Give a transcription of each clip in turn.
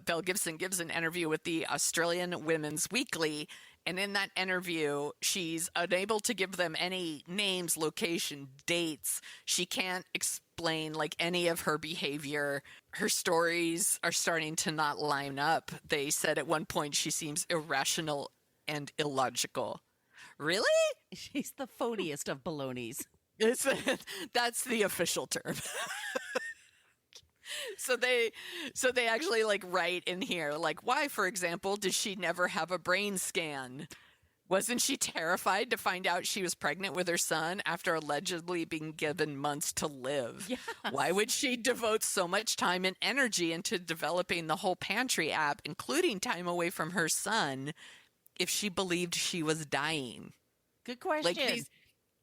Belle Gibson gives an interview with the Australian Women's Weekly. And in that interview, she's unable to give them any names, location, dates. She can't explain like any of her behavior. Her stories are starting to not line up. They said at one point she seems irrational and illogical. Really? She's the phoniest of balonies. That's the official term. So they actually like write in here, like, why, for example, did she never have a brain scan? Wasn't she terrified to find out she was pregnant with her son after allegedly being given months to live? Yes. Why would she devote so much time and energy into developing the Whole Pantry app, including time away from her son, if she believed she was dying? Good question. Like these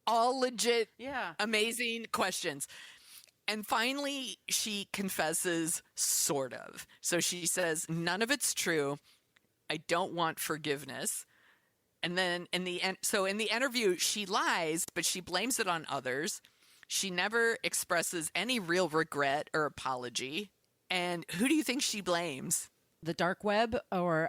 all legit, Yeah. amazing questions. And finally, she confesses, sort of. So she says, none of it's true. I don't want forgiveness. And then in the interview, she lies, but she blames it on others. She never expresses any real regret or apology. And who do you think she blames? The dark web or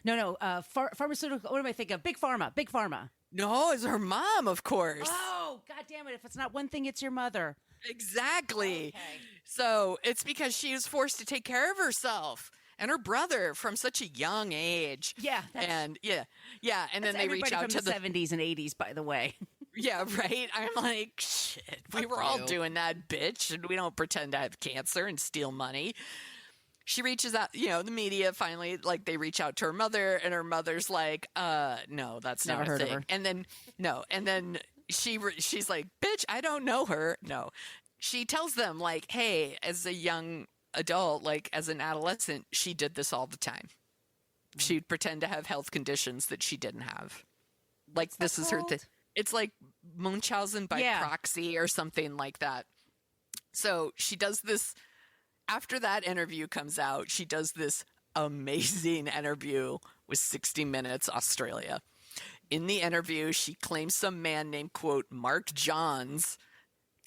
pharmaceutical. What am I thinking of? Big Pharma. No, it's her mom, of course. Oh, God damn it. If it's not one thing, it's your mother. Exactly. Okay. So it's because she was forced to take care of herself and her brother from such a young age. Yeah. And and then they reach out from to the 70s and 80s, by the way. Yeah, right. I'm like, shit, we were all doing that, bitch, and we don't pretend to have cancer and steal money. She reaches out, the media finally, like, they reach out to her mother, and her mother's like, no, that's Never not a heard of thing. her. And then she's like, bitch, I don't know her. No. She tells them, like, hey, as a young adult, like, as an adolescent, she did this all the time. She'd pretend to have health conditions that she didn't have. Like, this is her thing. It's like Munchausen by proxy or something like that. So she does this. After that interview comes out, she does this amazing interview with 60 Minutes Australia. In the interview, she claims some man named, quote, Mark Johns,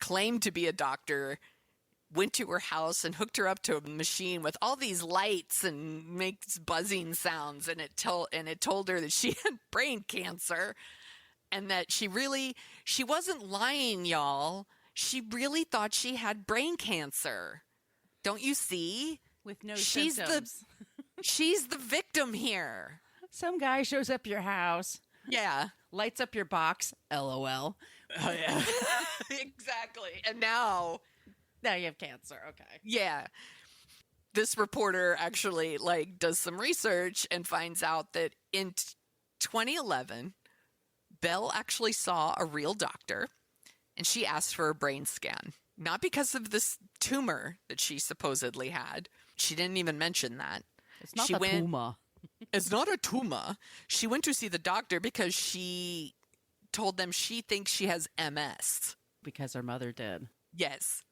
claimed to be a doctor, went to her house and hooked her up to a machine with all these lights and makes buzzing sounds. And it told her that she had brain cancer and that she wasn't lying, y'all. She really thought she had brain cancer. Don't you see? With no symptoms. She's the victim here. Some guy shows up your house. Yeah. Lights up your box. LOL. Oh, yeah. Exactly. And now you have cancer. Okay. Yeah. This reporter actually does some research and finds out that in 2011, Belle actually saw a real doctor and she asked for a brain scan. Not because of this tumor that she supposedly had. She didn't even mention that. It's not a tumor. It's not a tumor. She went to see the doctor because she told them she thinks she has MS. Because her mother did. Yes,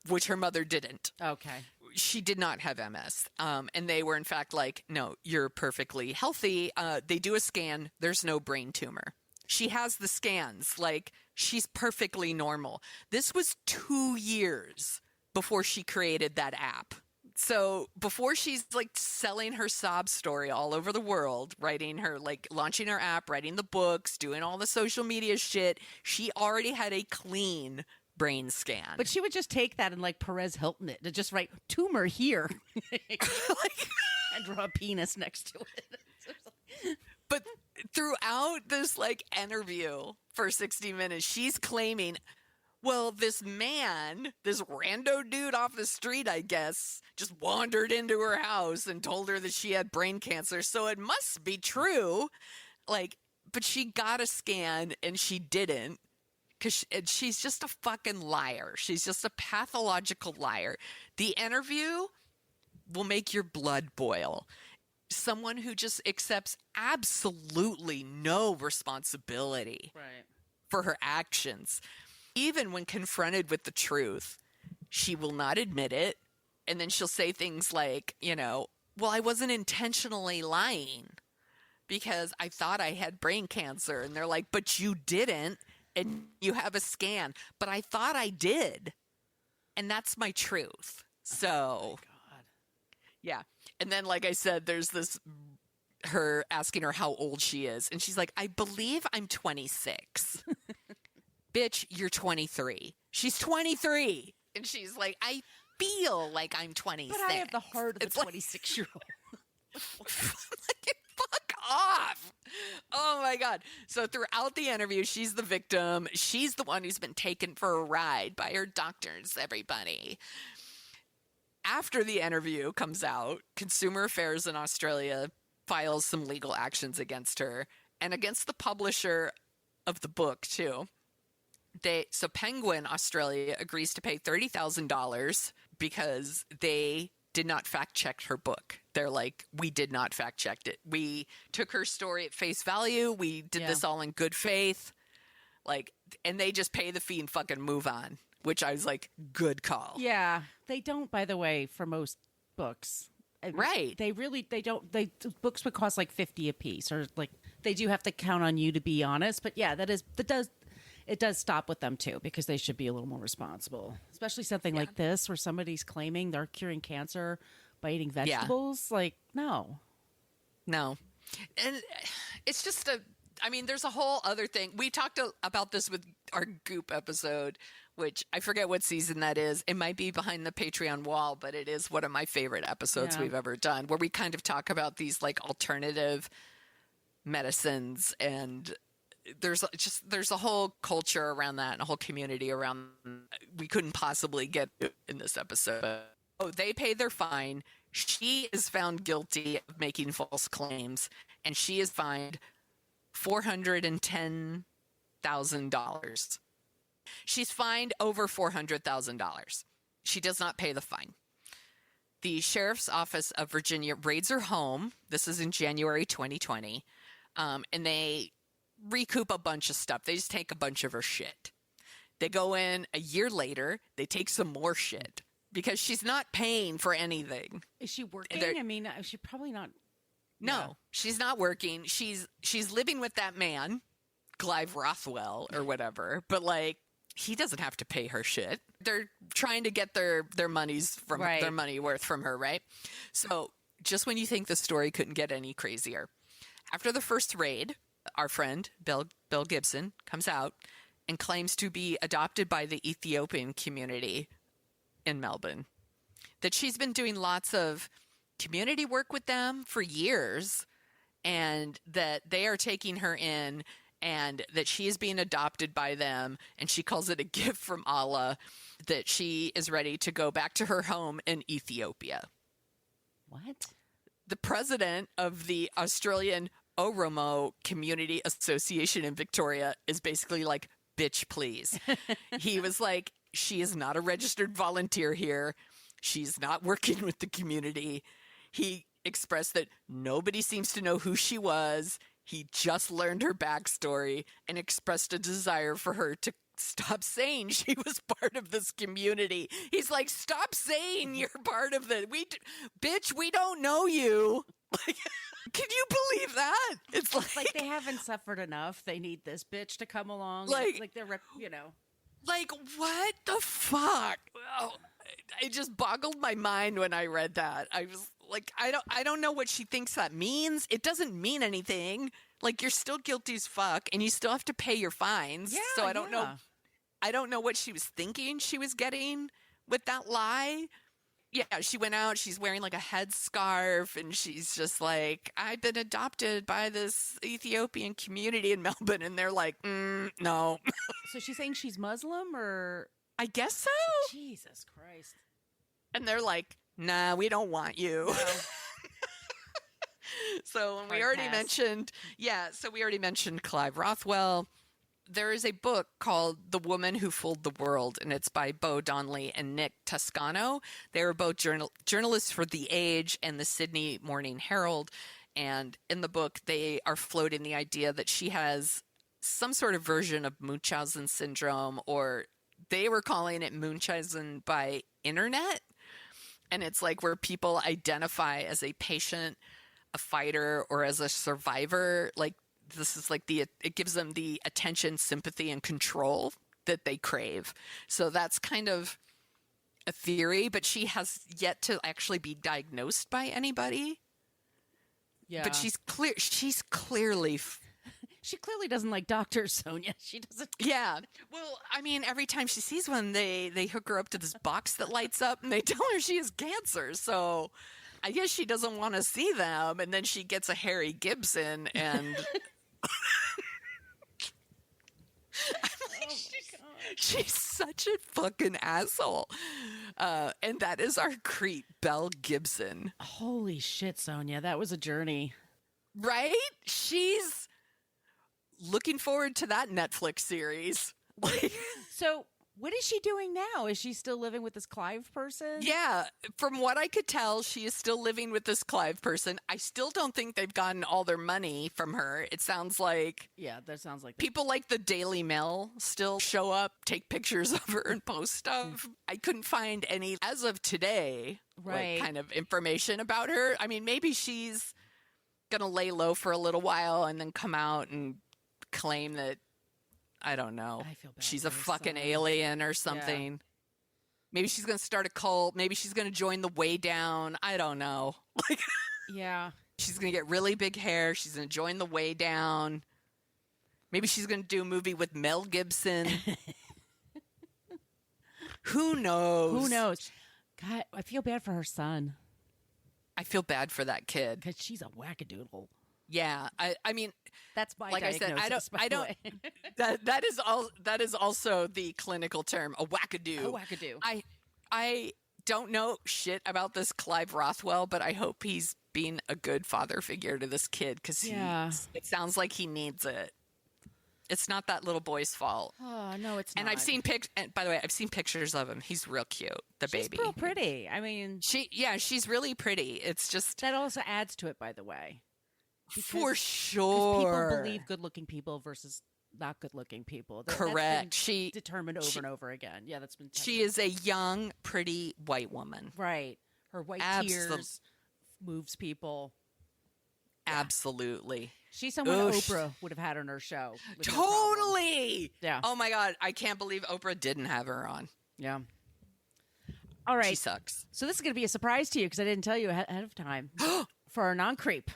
which her mother didn't. Okay. She did not have MS. And they were, in fact, like, no, you're perfectly healthy. They do a scan. There's no brain tumor. She has the scans. Like, she's perfectly normal. This was 2 years before she created that app. So before she's like selling her sob story all over the world, writing her, like launching her app, writing the books, doing all the social media shit, she already had a clean brain scan. But she would just take that and like Perez Hilton it to just write tumor here and draw a penis next to it. But throughout this like interview for 60 Minutes, she's claiming, well, this man, this rando dude off the street, I guess, just wandered into her house and told her that she had brain cancer. So it must be true. Like, but she got a scan and she didn't. Because she's just a fucking liar. She's just a pathological liar. The interview will make your blood boil. Someone who just accepts absolutely no responsibility for her actions. Even when confronted with the truth, she will not admit it. And then she'll say things like, well, I wasn't intentionally lying because I thought I had brain cancer. And they're like, but you didn't. And you have a scan. But I thought I did. And that's my truth. So, Yeah. And then, like I said, there's this her asking her how old she is. And she's like, I believe I'm 26. Bitch, you're 23. She's 23. And she's like, I feel like I'm 26. But I have the heart of a 26-year-old. Like, fuck off. Oh my God. So throughout the interview, she's the victim. She's the one who's been taken for a ride by her doctors, everybody. After the interview comes out, Consumer Affairs in Australia files some legal actions against her and against the publisher of the book too. So Penguin Australia agrees to pay $30,000 because they did not fact check her book. They're like, we did not fact check it. We took her story at face value. We did this all in good faith. Like, and they just pay the fee and fucking move on, which I was like, good call. Yeah. They don't, by the way, for most books. Right. They don't, books would cost like 50 a piece, or like, they do have to count on you to be honest. But yeah, it does stop with them too, because they should be a little more responsible, especially something like this where somebody's claiming they're curing cancer by eating vegetables. Like, no. And it's just there's a whole other thing. We talked about this with our Goop episode, which I forget what season that is. It might be behind the Patreon wall, but it is one of my favorite episodes we've ever done, where we kind of talk about these like alternative medicines, and there's a whole culture around that and a whole community around. We couldn't possibly get in this episode. They pay their fine. She is found guilty of making false claims, and she is fined $410,000. She's fined over $400,000. She does not pay the fine. The Sheriff's Office of Virginia raids her home. This is in January 2020. And they recoup a bunch of stuff. They just take a bunch of her shit. They go in a year later. They take some more shit because she's not paying for anything. Is she working? I mean, she's probably not. No, she's not working. She's living with that man, Clive Rothwell or whatever. But like, he doesn't have to pay her shit. They're trying to get their monies from their money worth from her, right? So just when you think the story couldn't get any crazier, after the first raid, our friend Belle Gibson comes out and claims to be adopted by the Ethiopian community in Melbourne. That she's been doing lots of community work with them for years, and that they are taking her in, and that she is being adopted by them, and she calls it a gift from Allah, that she is ready to go back to her home in Ethiopia. What? The president of the Australian Oromo Community Association in Victoria is basically like, bitch, please. He was like, she is not a registered volunteer here. She's not working with the community. He expressed that nobody seems to know who she was. He just learned her backstory and expressed a desire for her to stop saying she was part of this community. He's like, stop saying you're part of the bitch, we don't know you. Like, can you believe that? It's like they haven't suffered enough. They need this bitch to come along. Like they're, Like, what the fuck? Oh, it just boggled my mind when I read that. I was like, I don't know what she thinks that means. It doesn't mean anything. Like, you're still guilty as fuck, and you still have to pay your fines. Yeah, so I don't know. I don't know what she was thinking she was getting with that lie. Yeah, she went out. She's wearing like a headscarf, and she's just like, I've been adopted by this Ethiopian community in Melbourne, and they're like, no. So she's saying she's Muslim, or I guess so. Jesus Christ. And they're like, nah, we don't want you. No. So we already mentioned Clive Rothwell. There is a book called The Woman Who Fooled the World, and it's by Bo Donnelly and Nick Toscano. They were both journalists for The Age and the Sydney Morning Herald. And in the book, they are floating the idea that she has some sort of version of Munchausen syndrome, or they were calling it Munchausen by internet. And it's like where people identify as a patient, a fighter, or as a survivor. Like, this is like it gives them the attention, sympathy, and control that they crave. So that's kind of a theory, but she has yet to actually be diagnosed by anybody. Yeah. But she's clearly She clearly doesn't like doctors, Sonia. She doesn't. yeah. Well, I mean, every time she sees one, they hook her up to this box that lights up and they tell her she has cancer. So I guess she doesn't want to see them. And then she gets a Harry Gibson and she's such a fucking asshole. And that is our creep, Belle Gibson. Holy shit, Sonia. That was a journey. Right? She's looking forward to that Netflix series. So, what is she doing now? Is she still living with this Clive person? Yeah, from what I could tell, she is still living with this Clive person. I still don't think they've gotten all their money from her. It sounds like Yeah, that sounds like people like the Daily Mail still show up, take pictures of her, and post stuff. I couldn't find any, as of today, Right. kind of information about her. I mean, maybe she's going to lay low for a little while and then come out and claim that, I don't know, I feel bad she's for a her fucking son. alien or something. Maybe she's going to start a cult. Maybe she's going to join the Way Down. I don't know. Yeah. She's going to get really big hair. She's going to join the Way Down. Maybe she's going to do a movie with Mel Gibson. Who knows? Who knows? God, I feel bad for her son I feel bad for that kid. because she's a wackadoodle. Yeah. I mean, That's my like I said, diagnosis, by I the don't, way. that is also the clinical term, a wackadoo. A wackadoo. I don't know shit about this Clive Rothwell, but I hope he's being a good father figure to this kid because Yeah. it sounds like he needs it. It's not that little boy's fault. Oh, no, it's not. And I've seen and by the way, I've seen pictures of him. He's real cute, the She's baby. real pretty. I mean, She's really pretty. It's just that also adds to it, by the way. for Because sure. people believe good-looking people versus not good-looking people. Correct. That's been determined over and over again. Yeah, that's been She is a young, pretty white woman. right. Her white Absol- tears moves people. Absolutely. She's someone Oosh. Oprah would have had on her show. with no problem. Totally. Yeah. Oh my God. I can't believe Oprah didn't have her on. Yeah. All right. She sucks. So this is going to be a surprise to you because I didn't tell you ahead of time for our non-creep.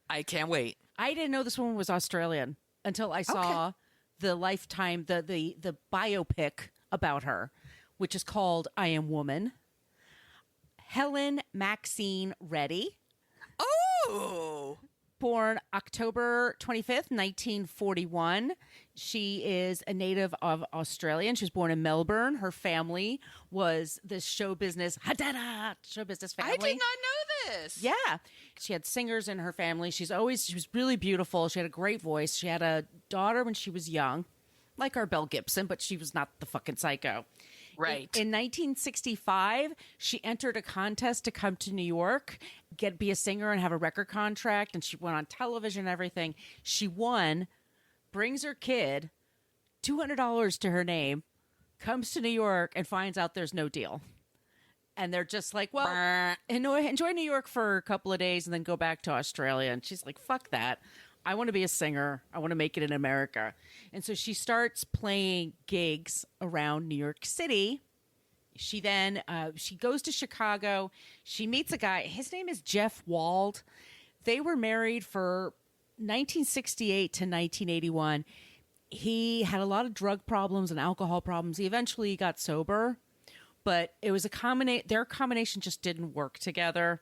I can't wait. I didn't know this woman was Australian until I saw the Lifetime, the biopic about her, which is called I Am Woman. Helen Maxine Reddy, Oh. born October 25th, 1941. She is a native of Australia. She was born in Melbourne. Her family was this show business family. I did not know this. Yeah. She had singers in her family. She was really beautiful. She had a great voice. She had a daughter when she was young, like our Belle Gibson, but she was not the fucking psycho. Right. In 1965, she entered a contest to come to New York, be a singer and have a record contract, and she went on television and everything. She won, brings her kid, $200 to her name, comes to New York and finds out there's no deal. And they're just like, well, enjoy New York for a couple of days and then go back to Australia. And she's like, fuck that. I want to be a singer. I want to make it in America. And so she starts playing gigs around New York City. She then she goes to Chicago. She meets a guy. His name is Jeff Wald. They were married for 1968 to 1981. He had a lot of drug problems and alcohol problems. He eventually got sober, but it was their combination just didn't work together.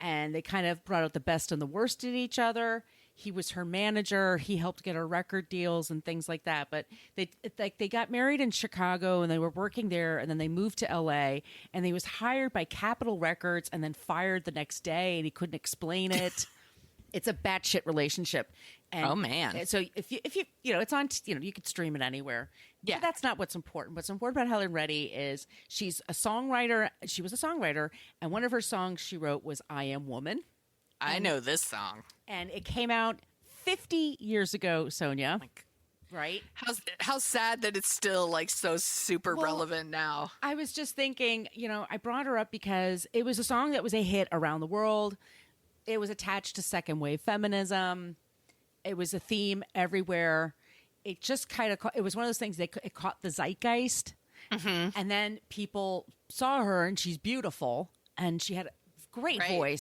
And they kind of brought out the best and the worst in each other. He was her manager. He helped get her record deals and things like that. But they got married in Chicago and they were working there, and then they moved to LA, and he was hired by Capitol Records and then fired the next day, and he couldn't explain it. It's a batshit relationship. And Oh, man. So if you it's on, you could stream it anywhere. Yeah. But that's not what's important. What's important about Helen Reddy is she's a songwriter. She was a songwriter, and one of her songs she wrote was I Am Woman. I know this song. And it came out 50 years ago, Sonia. Right? How sad that it's still like so super relevant now. I was just thinking, I brought her up because it was a song that was a hit around the world. It was attached to second wave feminism. It was a theme everywhere. It just kind of, it was one of those things it caught the zeitgeist. And then people saw her and she's beautiful and she had a great Right. voice.